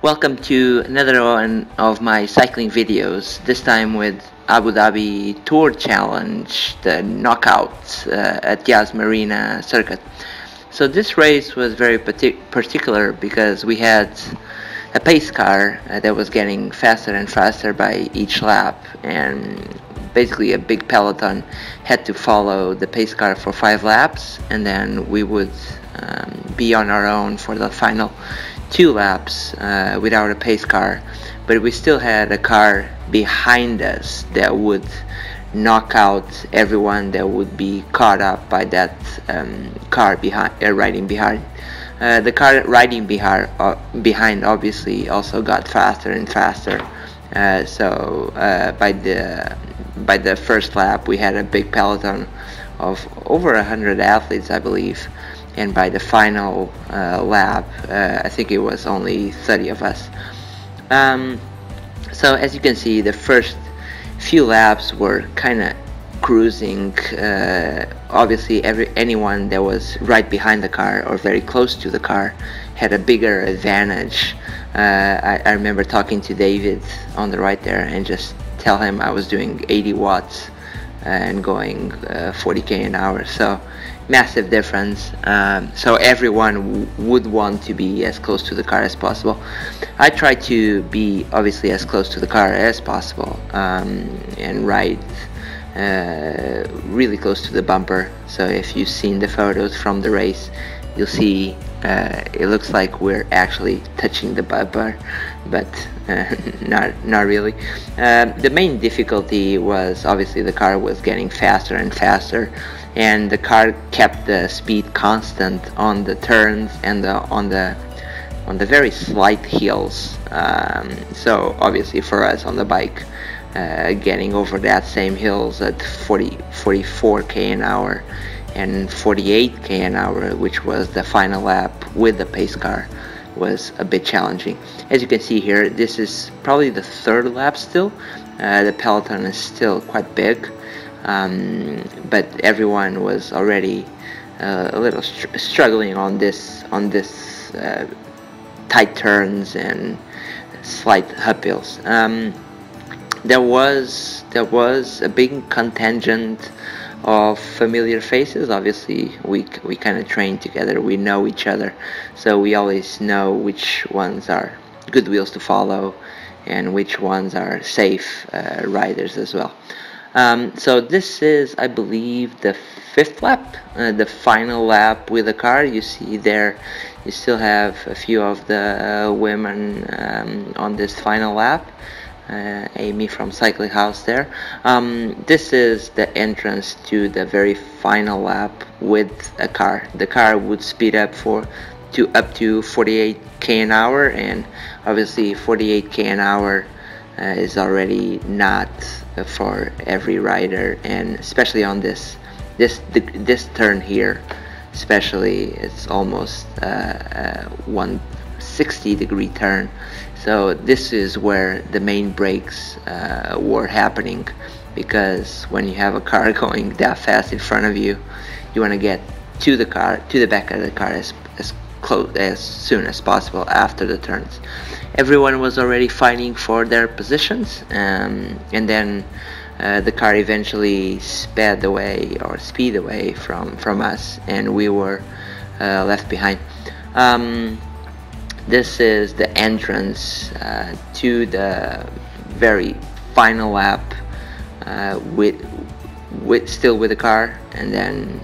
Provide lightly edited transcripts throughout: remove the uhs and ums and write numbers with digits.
Welcome to another one of my cycling videos, this time with Abu Dhabi Tour Challenge, the knockout at Yas Marina circuit. So this race was very particular because we had a pace car that was getting faster and faster by each lap, and basically a big peloton had to follow the pace car for 5 laps, and then we would be on our own for the final 2 laps without a pace car. But we still had a car behind us that would knock out everyone that would be caught up by that car riding behind. The car riding behind obviously also got faster and faster. By the first lap, we had a big peloton of over 100 athletes, I believe, and by the final lap, I think it was only 30 of us. So as you can see, the first few laps were kind of cruising. Obviously, anyone that was right behind the car or very close to the car had a bigger advantage. I remember talking to David on the right there and just tell him I was doing 80 watts and going 40k an hour. So massive difference. So everyone would want to be as close to the car as possible. I try to be obviously as close to the car as possible and ride really close to the bumper. So if you've seen the photos from the race, you'll see it looks like we're actually touching the bumper, but not really. The main difficulty was obviously the car was getting faster and faster, and the car kept the speed constant on the turns and on the very slight hills. So obviously for us on the bike, getting over that same hills at 44k an hour and 48k an hour, which was the final lap with the pace car, was a bit challenging. As you can see here, this is probably the third lap still. The peloton is still quite big, but everyone was already a little struggling on this tight turns and slight uphills. There was a big contingent of familiar faces. Obviously, we kind of train together. We know each other, so we always know which ones are good wheels to follow and which ones are safe riders as well. So this is, I believe, the 5th lap, the final lap with the car. You see there, you still have a few of the women on this final lap. Amy from Cycling House there. This is the entrance to the very final lap with a car. The car would speed up up to 48k an hour, and obviously 48k an hour is already not for every rider, and especially on this turn here, especially it's almost a 160-degree turn. So this is where the main brakes were happening, because when you have a car going that fast in front of you, you want to get to the back of the car as soon as possible after the turns. Everyone was already fighting for their positions, and then the car eventually sped away from us, and we were left behind. This is the entrance to the very final lap still with the car, and then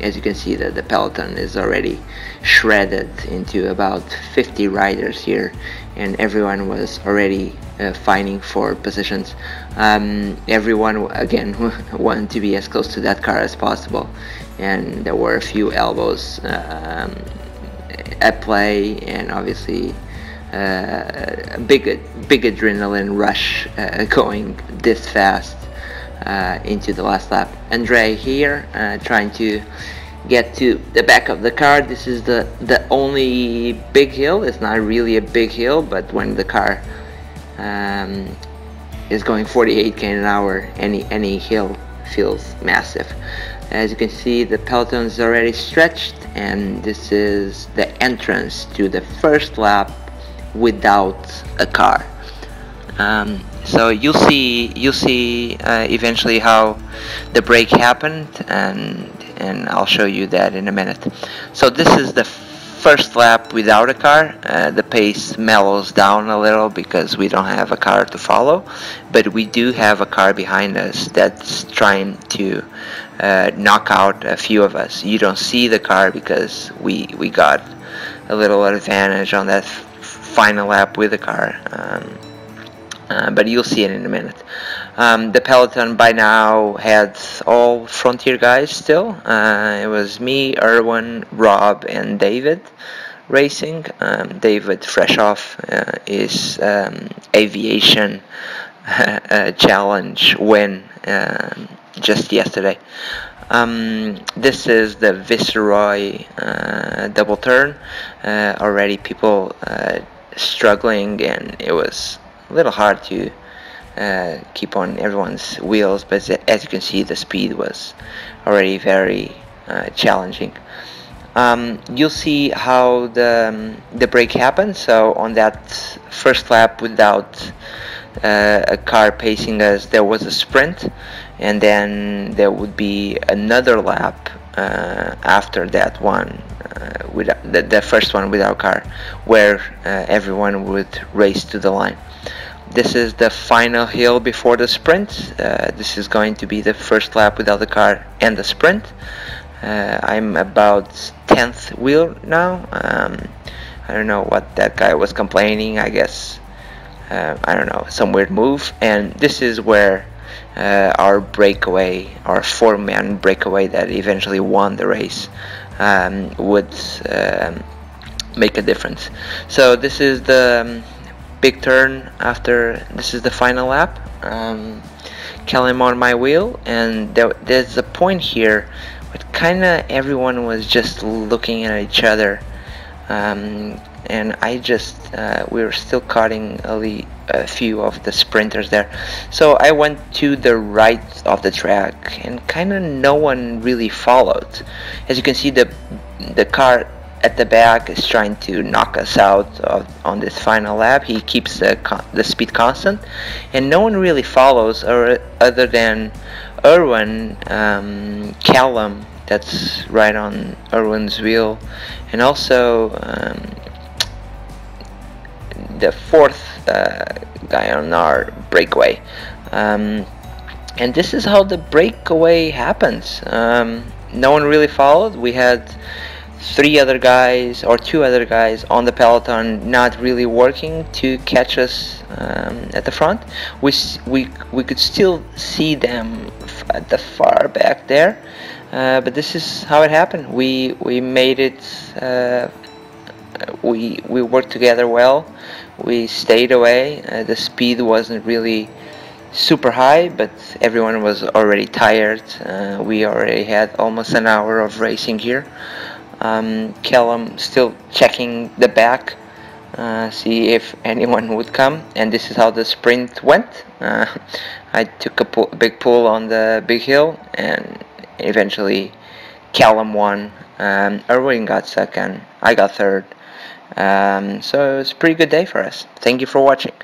as you can see, the peloton is already shredded into about 50 riders here, and everyone was already fighting for positions. Everyone again wanted to be as close to that car as possible, and there were a few elbows at play, and obviously a big adrenaline rush going this fast into the last lap. Andre here trying to get to the back of the car. This is the only big hill. It's not really a big hill, but when the car is going 48k an hour, any hill feels massive. As you can see, the peloton is already stretched, and this is the entrance to the first lap without a car. So you'll see eventually how the break happened, and I'll show you that in a minute. So this is the first lap without a car. The pace mellows down a little because we don't have a car to follow, but we do have a car behind us that's trying to knock out a few of us. You don't see the car because we got a little advantage on that final lap with the car. But you'll see it in a minute. The peloton by now had all Frontier guys still. It was me, Erwin, Rob, and David racing. David, fresh off his aviation challenge win just yesterday. This is the Viceroy double turn. Already people struggling, and it was a little hard to keep on everyone's wheels, but as you can see, the speed was already very challenging. You'll see how the break happened. So on that first lap without a car pacing us, there was a sprint, and then there would be another lap after that one, with the first one without car, where everyone would race to the line. This is the final hill before the sprint. This is going to be the first lap without the car and the sprint. I'm about 10th wheel now. I don't know what that guy was complaining. I guess, I don't know, some weird move. And this is where our breakaway, our 4-man breakaway that eventually won the race, would make a difference. So this is the big turn after. This is the final lap. Callum on my wheel, and there's a point here where kinda everyone was just looking at each other, and I just we were still cutting a few of the sprinters there, so I went to the right of the track, and kinda no one really followed. As you can see, the car at the back is trying to knock us out on this final lap. He keeps the speed constant, and no one really follows, other than Erwin, Callum, that's right on Erwin's wheel, and also the fourth guy on our breakaway. And this is how the breakaway happens. No one really followed. We had two other guys on the peloton not really working to catch us at the front. We could still see them at the far back there, but this is how it happened. We made it. We worked together well. We stayed away. The speed wasn't really super high, but everyone was already tired. We already had almost an hour of racing here. Callum still checking the back, see if anyone would come, and this is how the sprint went. I took a big pull on the big hill, and eventually Callum won. Erwin got second, I got third. So it was a pretty good day for us. Thank you for watching.